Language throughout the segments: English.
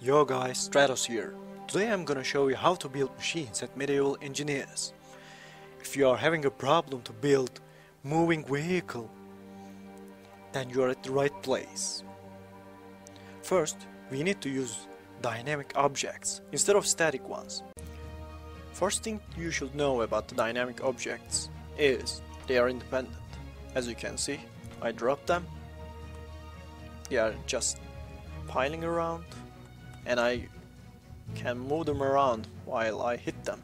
Yo guys, StradoS here. Today I'm gonna show you how to build machines at Medieval Engineers. If you are having a problem to build moving vehicle, then you are at the right place. First, we need to use dynamic objects instead of static ones. First thing you should know about the dynamic objects is they are independent. As you can see, I dropped them. They are just piling around, and I can move them around while I hit them.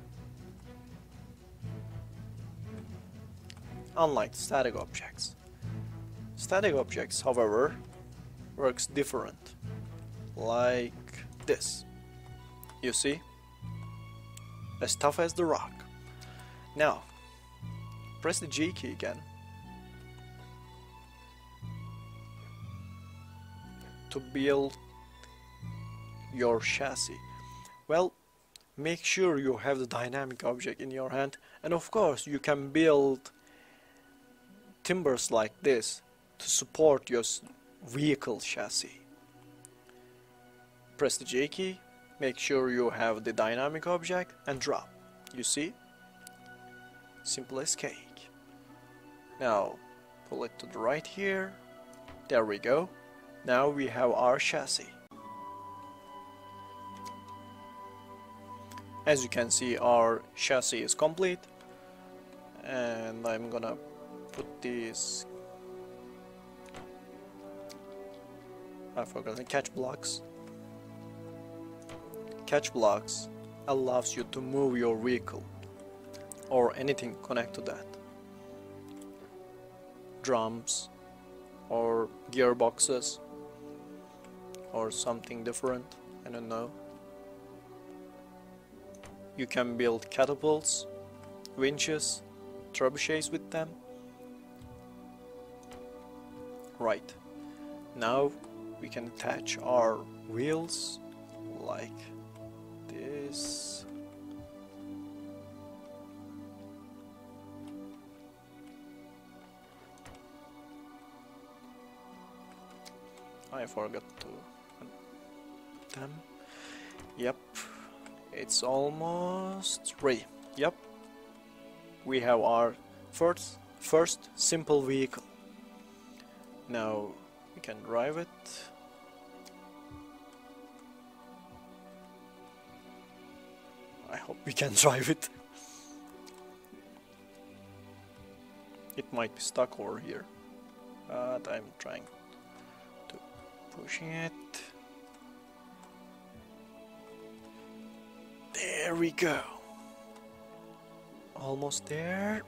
Unlike static objects. Static objects, however, works different. Like this. You see? As tough as the rock. Now, press the G key again to build your chassis. Well, make sure you have the dynamic object in your hand, and of course you can build timbers like this to support your vehicle chassis. Press the J key, make sure you have the dynamic object, and drop. You see? Simple as cake. Now pull it to the right here. There we go. Now we have our chassis. As you can see, our chassis is complete, and I'm gonna put these, I forgot the catch blocks. Catch blocks allows you to move your vehicle or anything connected to that. Drums or gearboxes or something different, I don't know. You can build catapults, winches, trebuchets with them. Right, now we can attach our wheels like this. I forgot to put them. Yep, it's almost ready. Yep, we have our first simple vehicle. Now we can drive it. I hope we can drive it. It might be stuck over here, but I'm trying to pushing it. There we go. Almost there.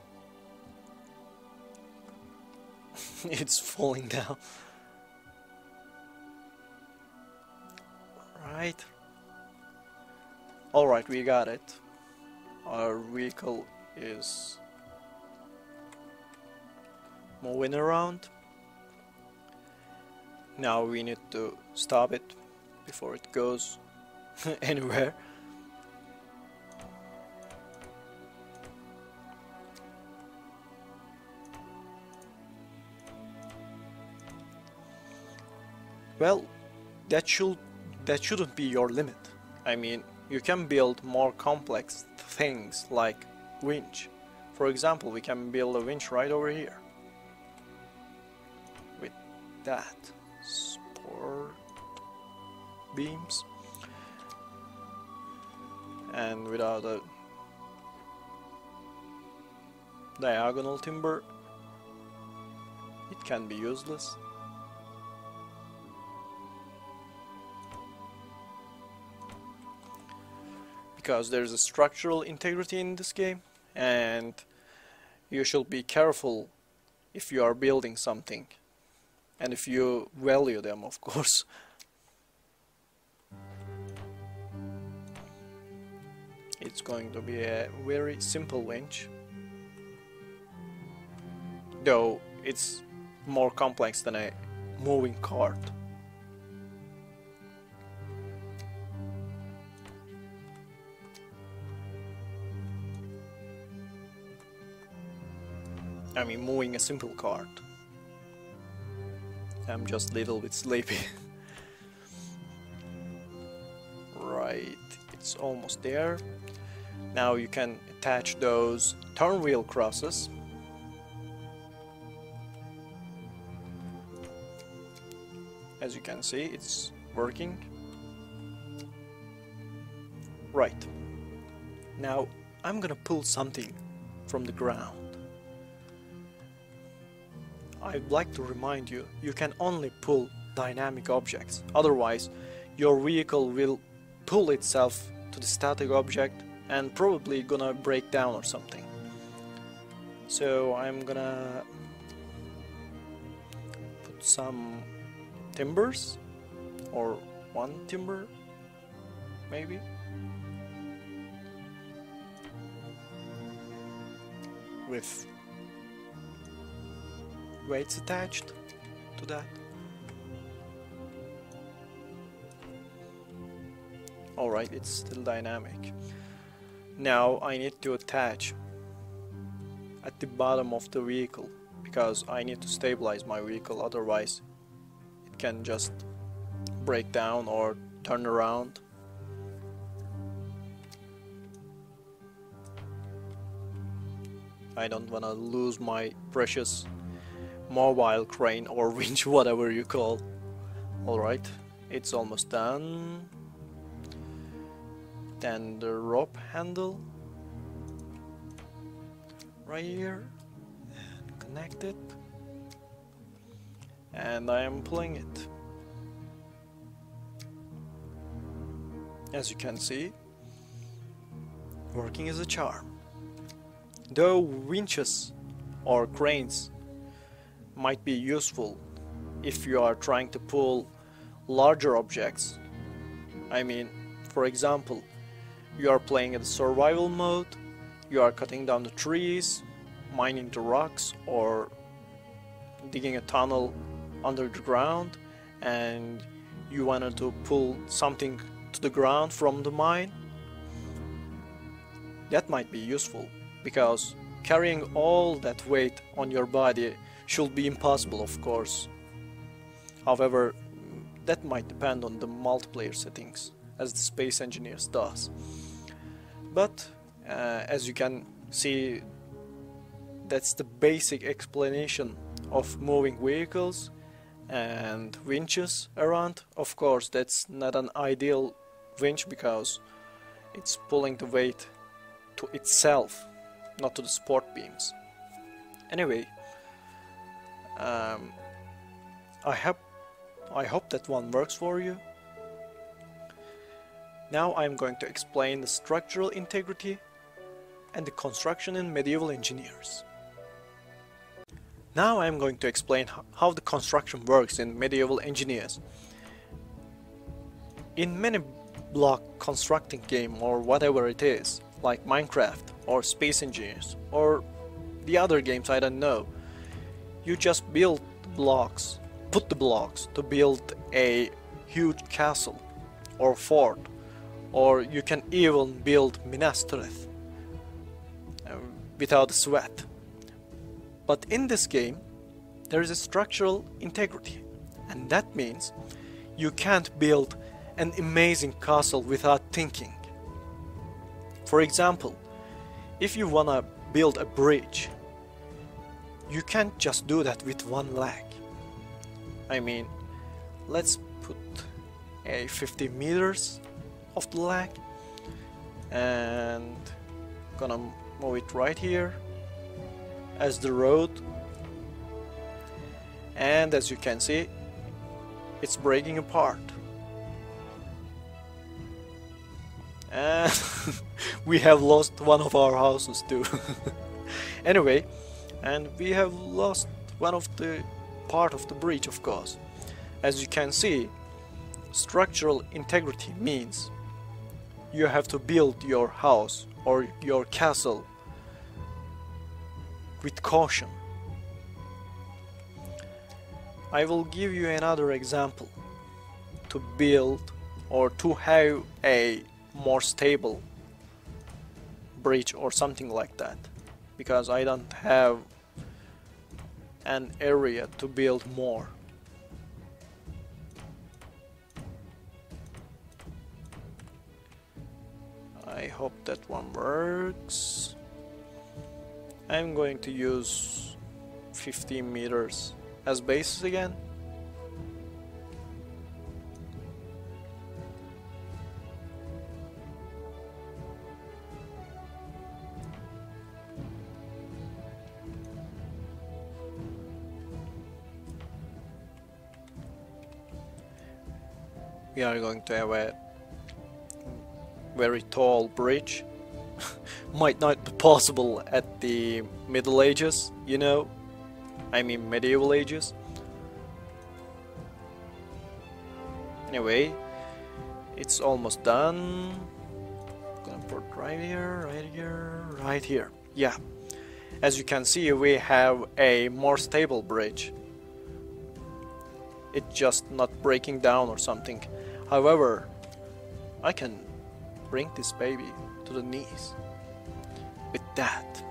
It's falling down. Right. Alright, we got it. Our vehicle is moving around. Now we need to stop it before it goes anywhere. Well, that shouldn't be your limit. I mean, you can build more complex things like winch. For example, we can build a winch right over here with that support beams, and without a diagonal timber it can be useless. Because there's a structural integrity in this game, and you should be careful if you are building something, and if you value them, of course. It's going to be a very simple winch, though it's more complex than a moving cart. I mean, moving a simple cart. I'm just a little bit sleepy. Right, it's almost there. Now you can attach those turn wheel crosses. As you can see, it's working. Right. Now I'm gonna pull something from the ground. I'd like to remind you, you can only pull dynamic objects, otherwise your vehicle will pull itself to the static object and probably gonna break down or something. So I'm gonna put some timbers, or one timber maybe. With weights attached to that. Alright, it's still dynamic. Now I need to attach at the bottom of the vehicle because I need to stabilize my vehicle, otherwise it can just break down or turn around. I don't wanna lose my precious mobile crane or winch, whatever you call. Alright, it's almost done. Then the rope handle right here, and connect it, and I am pulling it. As you can see, working as a charm. Though winches or cranes might be useful if you are trying to pull larger objects. I mean, for example, you are playing in the survival mode, you are cutting down the trees, mining the rocks, or digging a tunnel under the ground, and you wanted to pull something to the ground from the mine. That might be useful, because carrying all that weight on your body should be impossible, of course. However, that might depend on the multiplayer settings, as the Space Engineers does. But as you can see, that's the basic explanation of moving vehicles and winches around. Of course, that's not an ideal winch because it's pulling the weight to itself, not to the support beams. Anyway, I hope that one works for you. Now I'm going to explain the structural integrity and the construction in medieval engineers. Now I'm going to explain how the construction works in medieval engineers. In many block constructing game or whatever it is, like Minecraft or Space Engineers or the other games I don't know, you just build blocks, put the blocks to build a huge castle or fort, or you can even build Minas Tirith without sweat. But in this game there is a structural integrity, and that means you can't build an amazing castle without thinking. For example, if you wanna build a bridge, you can't just do that with one leg. I mean, let's put a 50 meters of the leg and gonna move it right here as the road, and as you can see, it's breaking apart. And we have lost one of our houses too. Anyway, and we have lost one of the part of the bridge, of course. As you can see, structural integrity means you have to build your house or your castle with caution. I will give you another example to build or to have a more stable bridge or something like that, because I don't have an area to build more. hope that one works. I'm going to use 15 meters as basis again. We are going to have a very tall bridge. Might not be possible at the Middle Ages, you know, I mean medieval ages. Anyway, it's almost done. Gonna put right here, right here, right here. Yeah, as you can see, we have a more stable bridge. It's just not breaking down or something. However, I can bring this baby to the knees with that.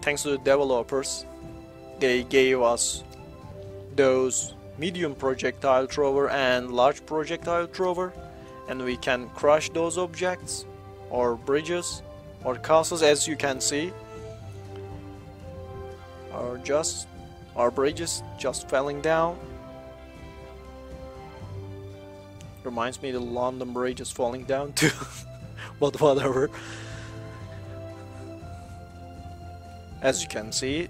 Thanks to the developers, they gave us those medium projectile thrower and large projectile thrower, and we can crush those objects or bridges or castles, as you can see, or just our bridges just falling down. Reminds me the London Bridge is falling down too. But whatever. As you can see,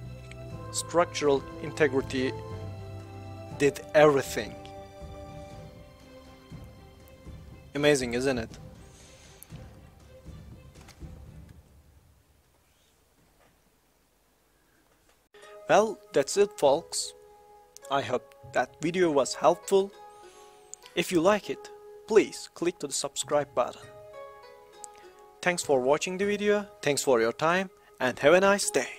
structural integrity did everything. Amazing, isn't it? Well, that's it, folks. I hope that video was helpful. If you like it, please click to the subscribe button. Thanks for watching the video, thanks for your time, and have a nice day.